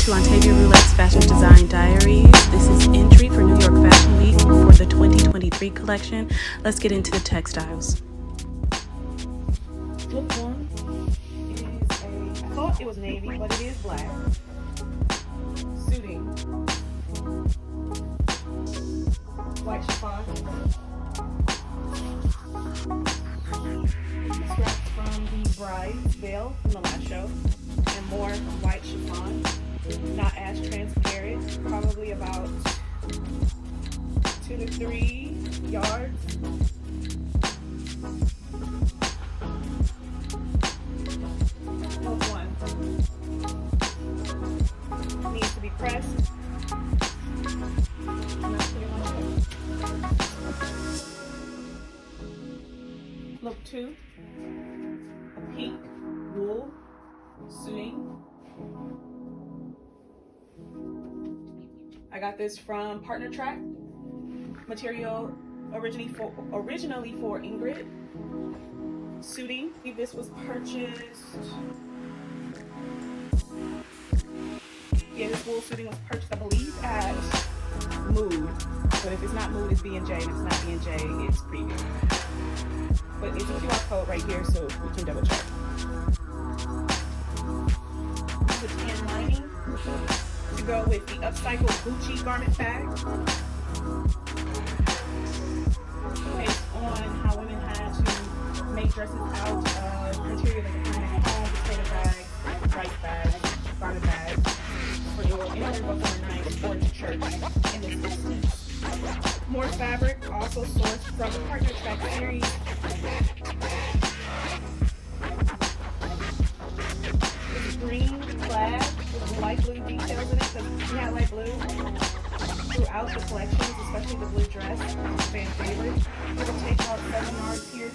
to Ontavia Roulette's Fashion Design Diaries. This is entry for New York Fashion Week for the 2023 collection. Let's get into the textiles. Look one is I thought it was navy, but it is black. Suiting. White chiffon. Scraps from the bride's veil from the last show. And more white chiffon. Not as transparent. Probably about 2 to 3 yards. Needs to be pressed. And that's pretty much it. Look 2. A pink wool suiting. I got this from Partner Track. Material originally for Ingrid. Suiting. This was purchased. Yeah, this wool suiting was purchased, I believe, as Mood. But if it's not Mood, it's B&J. And if it's not B&J, it's Preview. But it's a QR code right here, so we can double check. The tan lining to go with the upcycled Gucci garment bag. Based on how women had to make dresses out of material that they find at home, potato bags, rice bags, garment bags. In order to go from night or to church in this instance. More fabric, also sourced from the Partner Track series. This is green plaid with light blue details in it, because we have light blue throughout the collections, especially the blue dress. It's a fan favorite. It will take about 7 yards here.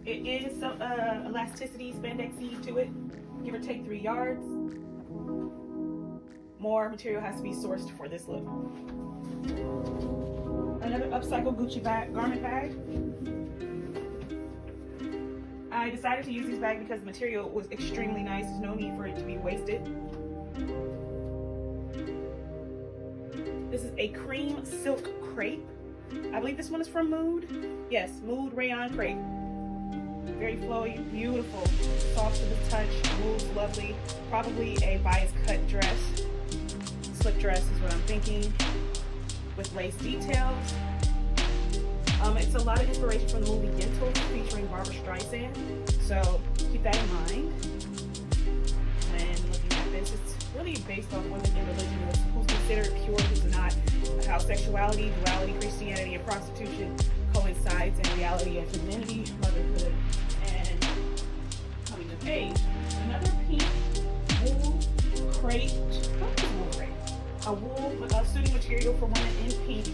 It is some elasticity, spandexy to it, give or take 3 yards. More material has to be sourced for this look. Another upcycled Gucci garment bag. I decided to use this bag because the material was extremely nice. There's no need for it to be wasted. This is a cream silk crepe. I believe this one is from Mood. Yes, Mood rayon crepe. Very flowy, beautiful, soft to the touch, moves lovely. Probably a bias cut dress, slip dress is what I'm thinking, with lace details. It's a lot of inspiration from the movie Yentl featuring Barbara Streisand, so keep that in mind when looking at this. It's really based on women in religion, who's considered pure, who's not, how sexuality, duality, Christianity, and prostitution coincides in reality and femininity, motherhood, and coming of age. Another pink wool crepe. What is wool crepe? A wool suiting material for women in pink.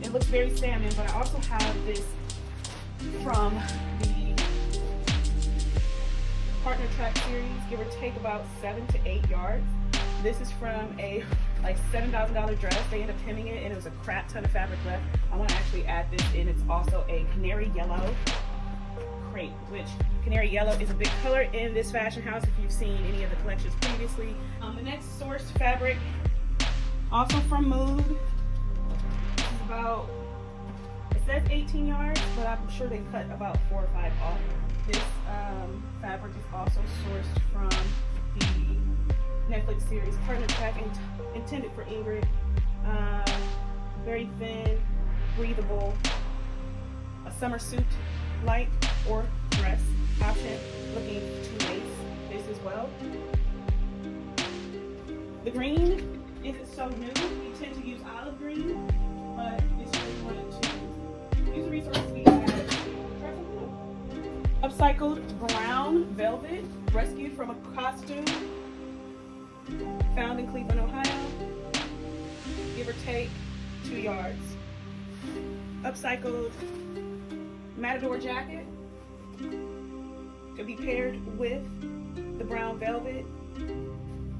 It looks very salmon, but I also have this from the Partner Track series, give or take about 7 to 8 yards. This is from a like $7,000 dress. They ended up hemming it, and it was a crap ton of fabric left. I want to actually add this in. It's also a canary yellow crepe, which canary yellow is a big color in this fashion house if you've seen any of the collections previously. The next sourced fabric, also from Mood. This is about, it says 18 yards, but I'm sure they cut about 4 or 5 off. This fabric is also sourced from the Netflix series Partner Track, intended for Ingrid. Very thin, breathable, a summer suit like or dress option, looking to lace this as well. The green isn't so new. We tend to use olive green, but it's really wanted to use the resources we have. Upcycled brown velvet, rescued from a costume found in Cleveland, Ohio. Give or take 2 yards. Upcycled matador jacket. Could be paired with the brown velvet,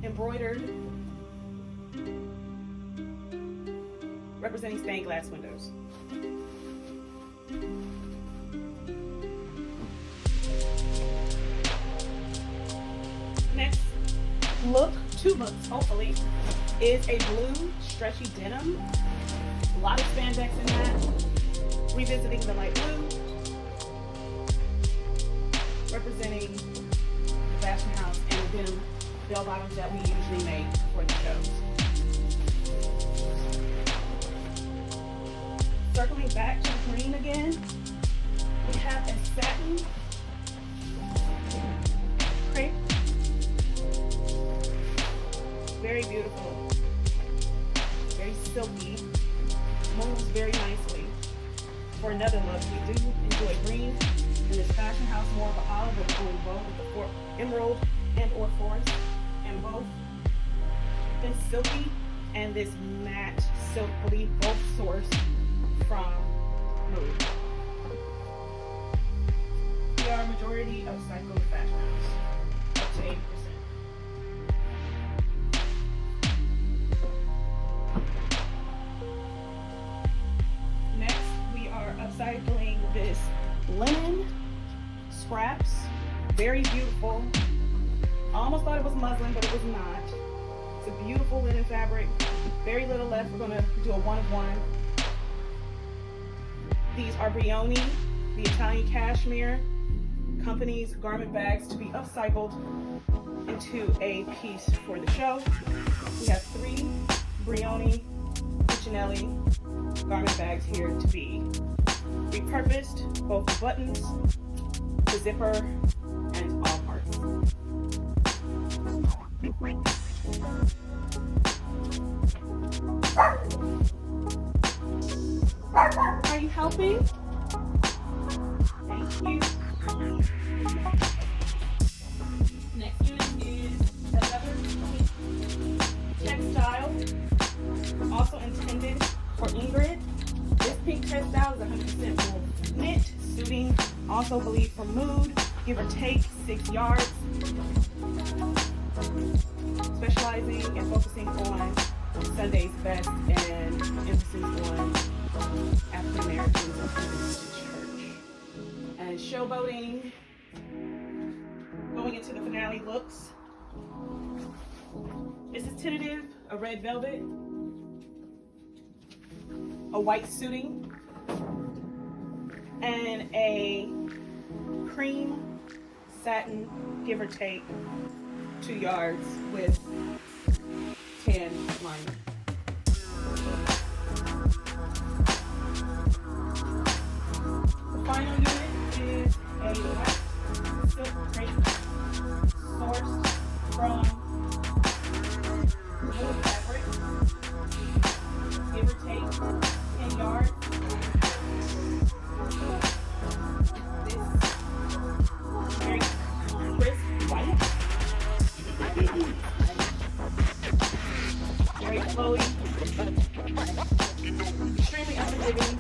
embroidered representing stained glass windows. Next look, two looks hopefully, is a blue stretchy denim. A lot of spandex in that. Revisiting the light blue. Representing the fashion house and the denim bell bottoms that we usually make for the shows. Circling back to the green again, we have a satin crepe. Very beautiful, very silky, moves very nicely. For another look, we do enjoy green in this fashion house, more of an olive, but we're doing both with the emerald and or forest, and both this silky and this matte silk, believe both sourced from Mood. We are a majority of cycled fashion house, up to 80%. Next, we are upcycling this linen scraps, very beautiful. I almost thought it was muslin, but it was not. It's a beautiful linen fabric, very little left. We're gonna do a one of one. These are Brioni, the Italian cashmere company's garment bags to be upcycled into a piece for the show. We have 3 Brioni Cucinelli garment bags here to be repurposed, both the buttons, the zipper, and all parts. Are you helping? Thank you. Next unit is another textile, also intended for Ingrid. This pink textile is 100% wool knit, suiting, also believed from Mood, give or take 6 yards. Specializing and focusing on Sunday's best and emphasis on African Americans and Church. And showboating, going into the finale looks. This is tentative, a red velvet, a white suiting, and a cream satin, give or take 2 yards with tan lining. The final unit is a white silk crepe sourced from wool fabric, give or take 10 yards. This very crisp white, very flowy, extremely unforgiving,